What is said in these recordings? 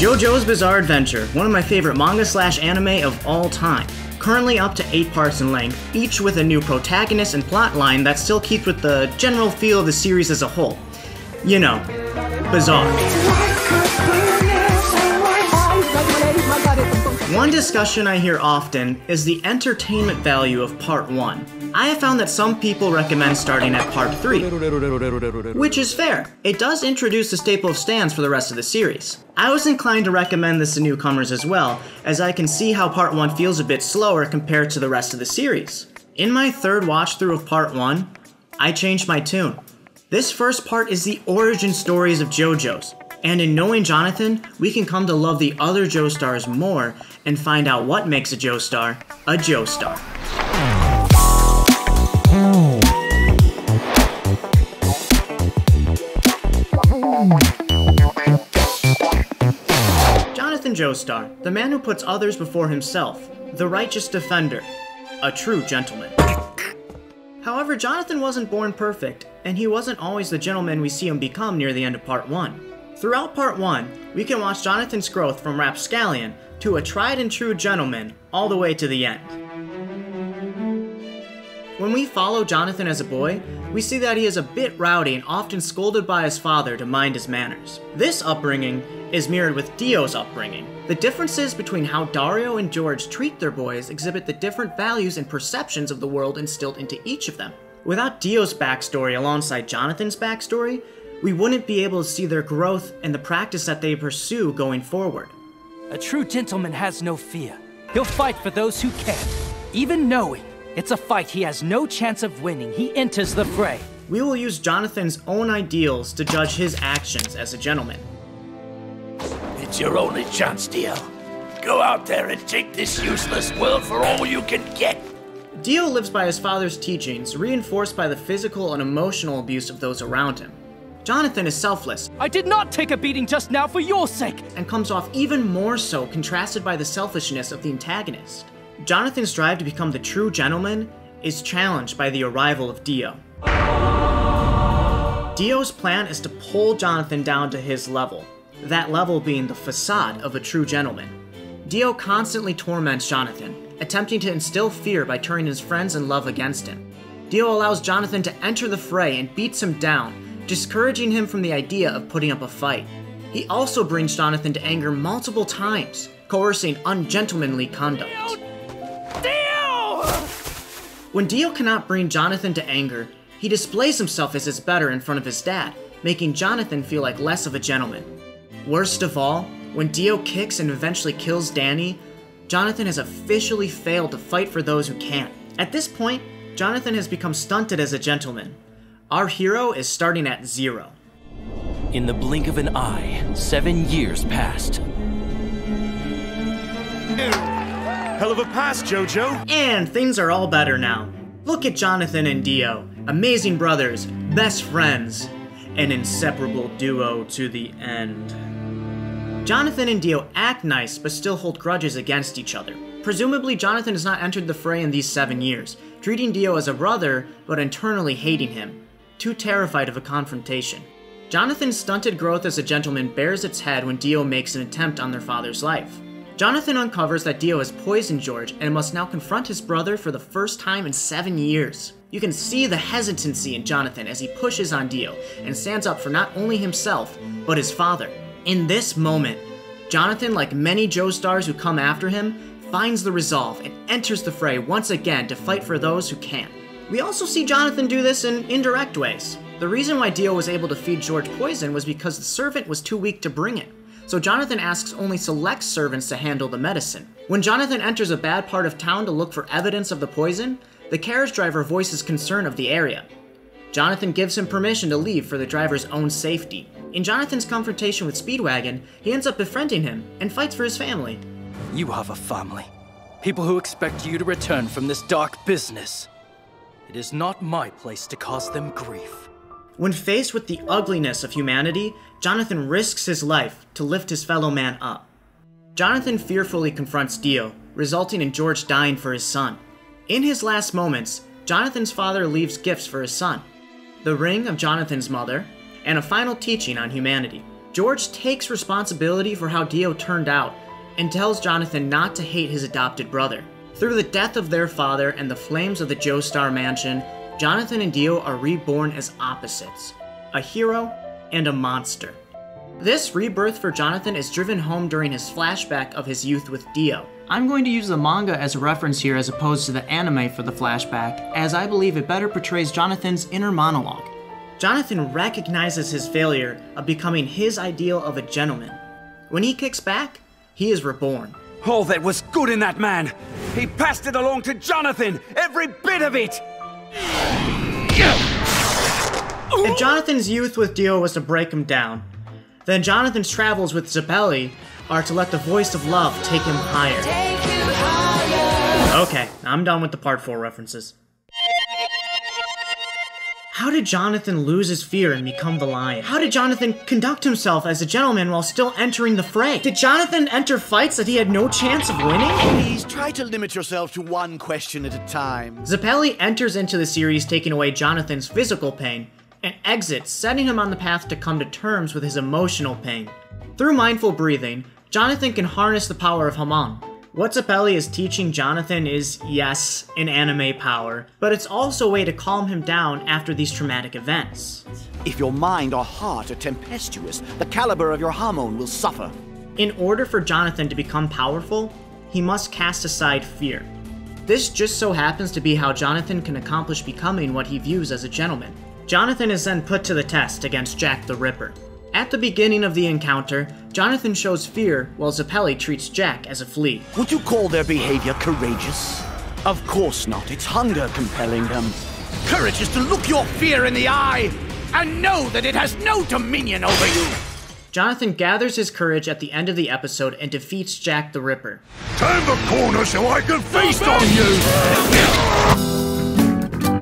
JoJo's Bizarre Adventure, one of my favorite manga/anime of all time. Currently up to 8 parts in length, each with a new protagonist and plotline that still keeps with the general feel of the series as a whole. You know, bizarre. One discussion I hear often is the entertainment value of Part 1. I have found that some people recommend starting at Part 3, which is fair. It does introduce the staple of stands for the rest of the series. I was inclined to recommend this to newcomers as well, as I can see how Part 1 feels a bit slower compared to the rest of the series. In my third watch through of Part 1, I changed my tune. This first part is the origin stories of JoJo's, and in knowing Jonathan, we can come to love the other Joestars more and find out what makes a Joestar a Joestar. Jonathan Joestar, the man who puts others before himself, the righteous defender, a true gentleman. However, Jonathan wasn't born perfect, and he wasn't always the gentleman we see him become near the end of Part 1. Throughout Part 1, we can watch Jonathan's growth from rapscallion to a tried and true gentleman all the way to the end. When we follow Jonathan as a boy, we see that he is a bit rowdy and often scolded by his father to mind his manners. This upbringing is mirrored with Dio's upbringing. The differences between how Dario and George treat their boys exhibit the different values and perceptions of the world instilled into each of them. Without Dio's backstory alongside Jonathan's backstory, we wouldn't be able to see their growth and the practice that they pursue going forward. A true gentleman has no fear. He'll fight for those who can't. Even knowing it's a fight he has no chance of winning, he enters the fray. We will use Jonathan's own ideals to judge his actions as a gentleman. It's your only chance, Dio. Go out there and take this useless world for all you can get. Dio lives by his father's teachings, reinforced by the physical and emotional abuse of those around him. Jonathan is selfless. I did not take a beating just now for your sake! And comes off even more so contrasted by the selfishness of the antagonist. Jonathan's drive to become the true gentleman is challenged by the arrival of Dio. Dio's plan is to pull Jonathan down to his level, that level being the facade of a true gentleman. Dio constantly torments Jonathan, attempting to instill fear by turning his friends and love against him. Dio allows Jonathan to enter the fray and beats him down, discouraging him from the idea of putting up a fight. He also brings Jonathan to anger multiple times, coercing ungentlemanly conduct. Dio! When Dio cannot bring Jonathan to anger, he displays himself as his better in front of his dad, making Jonathan feel like less of a gentleman. Worst of all, when Dio kicks and eventually kills Danny, Jonathan has officially failed to fight for those who can't. At this point, Jonathan has become stunted as a gentleman. Our hero is starting at 0. In the blink of an eye, 7 years passed. Hell of a pass, JoJo! And things are all better now. Look at Jonathan and Dio, amazing brothers, best friends, an inseparable duo to the end. Jonathan and Dio act nice, but still hold grudges against each other. Presumably, Jonathan has not entered the fray in these 7 years, treating Dio as a brother, but internally hating him, too terrified of a confrontation. Jonathan's stunted growth as a gentleman bears its head when Dio makes an attempt on their father's life. Jonathan uncovers that Dio has poisoned George and must now confront his brother for the first time in 7 years. You can see the hesitancy in Jonathan as he pushes on Dio and stands up for not only himself, but his father. In this moment, Jonathan, like many Joestars who come after him, finds the resolve and enters the fray once again to fight for those who can't. We also see Jonathan do this in indirect ways. The reason why Dio was able to feed George poison was because the servant was too weak to bring it. So Jonathan asks only select servants to handle the medicine. When Jonathan enters a bad part of town to look for evidence of the poison, the carriage driver voices concern of the area. Jonathan gives him permission to leave for the driver's own safety. In Jonathan's confrontation with Speedwagon, he ends up befriending him and fights for his family. You have a family. People who expect you to return from this dark business. It is not my place to cause them grief. When faced with the ugliness of humanity, Jonathan risks his life to lift his fellow man up. Jonathan fearfully confronts Dio, resulting in George dying for his son. In his last moments, Jonathan's father leaves gifts for his son: the ring of Jonathan's mother, and a final teaching on humanity. George takes responsibility for how Dio turned out and tells Jonathan not to hate his adopted brother. Through the death of their father and the flames of the Joestar mansion, Jonathan and Dio are reborn as opposites, a hero and a monster. This rebirth for Jonathan is driven home during his flashback of his youth with Dio. I'm going to use the manga as a reference here as opposed to the anime for the flashback, as I believe it better portrays Jonathan's inner monologue. Jonathan recognizes his failure of becoming his ideal of a gentleman. When he kicks back, he is reborn. All that was good in that man, he passed it along to Jonathan, every bit of it! If Jonathan's youth with Dio was to break him down, then Jonathan's travels with Zeppeli are to let the voice of love take him higher. Okay, I'm done with the Part 4 references. How did Jonathan lose his fear and become the lion? How did Jonathan conduct himself as a gentleman while still entering the fray? Did Jonathan enter fights that he had no chance of winning? Please try to limit yourself to one question at a time. Zeppeli enters into the series taking away Jonathan's physical pain and exits, setting him on the path to come to terms with his emotional pain. Through mindful breathing, Jonathan can harness the power of Haman. What Zeppeli is teaching Jonathan is, yes, an anime power, but it's also a way to calm him down after these traumatic events. If your mind or heart are tempestuous, the caliber of your hormone will suffer. In order for Jonathan to become powerful, he must cast aside fear. This just so happens to be how Jonathan can accomplish becoming what he views as a gentleman. Jonathan is then put to the test against Jack the Ripper. At the beginning of the encounter, Jonathan shows fear while Zeppeli treats Jack as a flea. Would you call their behavior courageous? Of course not. It's hunger compelling them. Courage is to look your fear in the eye and know that it has no dominion over you. Jonathan gathers his courage at the end of the episode and defeats Jack the Ripper. Turn the corner so I can feast on you!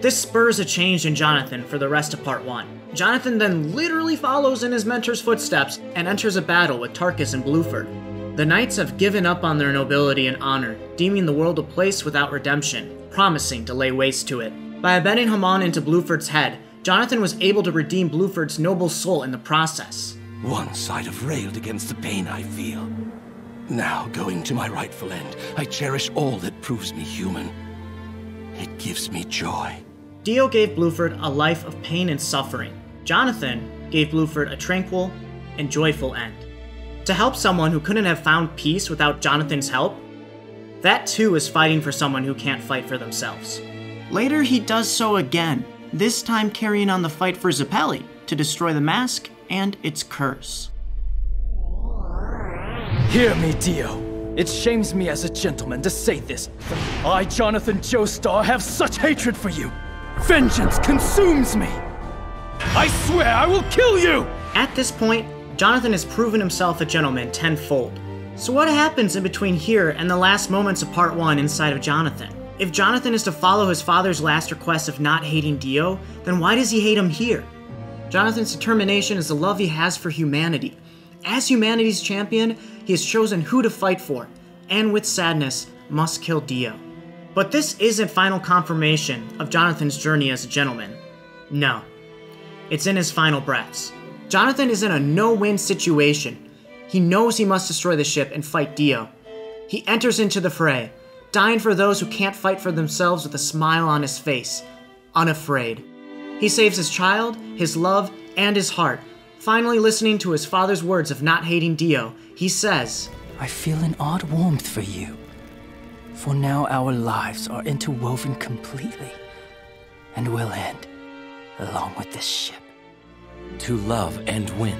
This spurs a change in Jonathan for the rest of Part 1. Jonathan then literally follows in his mentor's footsteps and enters a battle with Tarkus and Bluford. The knights have given up on their nobility and honor, deeming the world a place without redemption, promising to lay waste to it. By embedding Haman into Bluford's head, Jonathan was able to redeem Bluford's noble soul in the process. Once I'd have railed against the pain I feel. Now, going to my rightful end, I cherish all that proves me human. It gives me joy. Dio gave Bluford a life of pain and suffering. Jonathan gave Bluford a tranquil and joyful end. To help someone who couldn't have found peace without Jonathan's help, that too is fighting for someone who can't fight for themselves. Later he does so again, this time carrying on the fight for Zeppeli to destroy the mask and its curse. Hear me, Dio. It shames me as a gentleman to say this. I, Jonathan Joestar, have such hatred for you. Vengeance consumes me. I swear I will kill you! At this point, Jonathan has proven himself a gentleman tenfold. So what happens in between here and the last moments of Part 1 inside of Jonathan? If Jonathan is to follow his father's last request of not hating Dio, then why does he hate him here? Jonathan's determination is the love he has for humanity. As humanity's champion, he has chosen who to fight for, and with sadness, must kill Dio. But this isn't final confirmation of Jonathan's journey as a gentleman. No. It's in his final breaths. Jonathan is in a no-win situation. He knows he must destroy the ship and fight Dio. He enters into the fray, dying for those who can't fight for themselves with a smile on his face, unafraid. He saves his child, his love, and his heart. Finally listening to his father's words of not hating Dio, he says, I feel an odd warmth for you. For now our lives are interwoven completely, and will end along with this ship. To love and win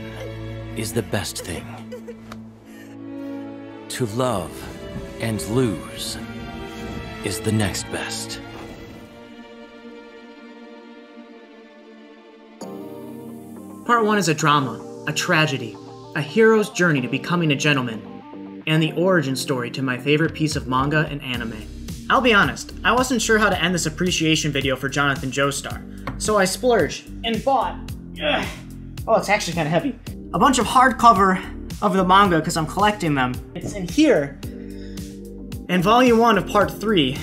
is the best thing. To love and lose is the next best. Part 1 is a drama, a tragedy, a hero's journey to becoming a gentleman, and the origin story to my favorite piece of manga and anime. I'll be honest, I wasn't sure how to end this appreciation video for Jonathan Joestar, so I splurged and bought, oh, it's actually kind of heavy, a bunch of hardcover of the manga because I'm collecting them. It's in here, in volume 1 of part 3,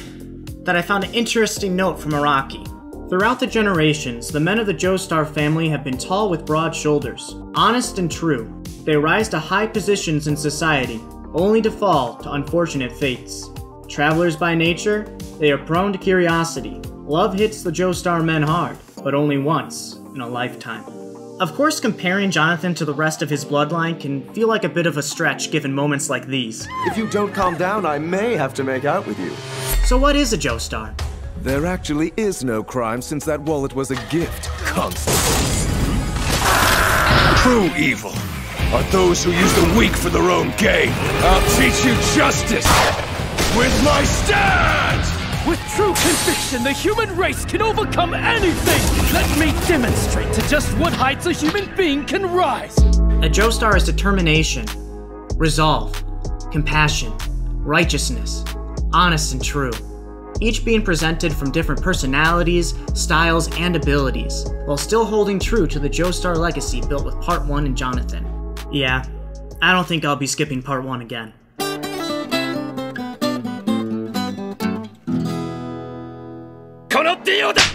that I found an interesting note from Araki. Throughout the generations, the men of the Joestar family have been tall with broad shoulders, honest and true. they rise to high positions in society, only to fall to unfortunate fates. Travelers by nature, they are prone to curiosity. Love hits the Joestar men hard, but only once in a lifetime. Of course, comparing Jonathan to the rest of his bloodline can feel like a bit of a stretch given moments like these. If you don't calm down, I may have to make out with you. So what is a Joestar? There actually is no crime since that wallet was a gift, constable. True evil are those who use the weak for their own gain. I'll teach you justice with my stance! With true conviction, the human race can overcome anything! Let me demonstrate to just what heights a human being can rise! A Joestar is determination, resolve, compassion, righteousness, honest and true. Each being presented from different personalities, styles, and abilities, while still holding true to the Joestar legacy built with Part 1 and Jonathan. Yeah, I don't think I'll be skipping Part 1 again. Kono Dio da!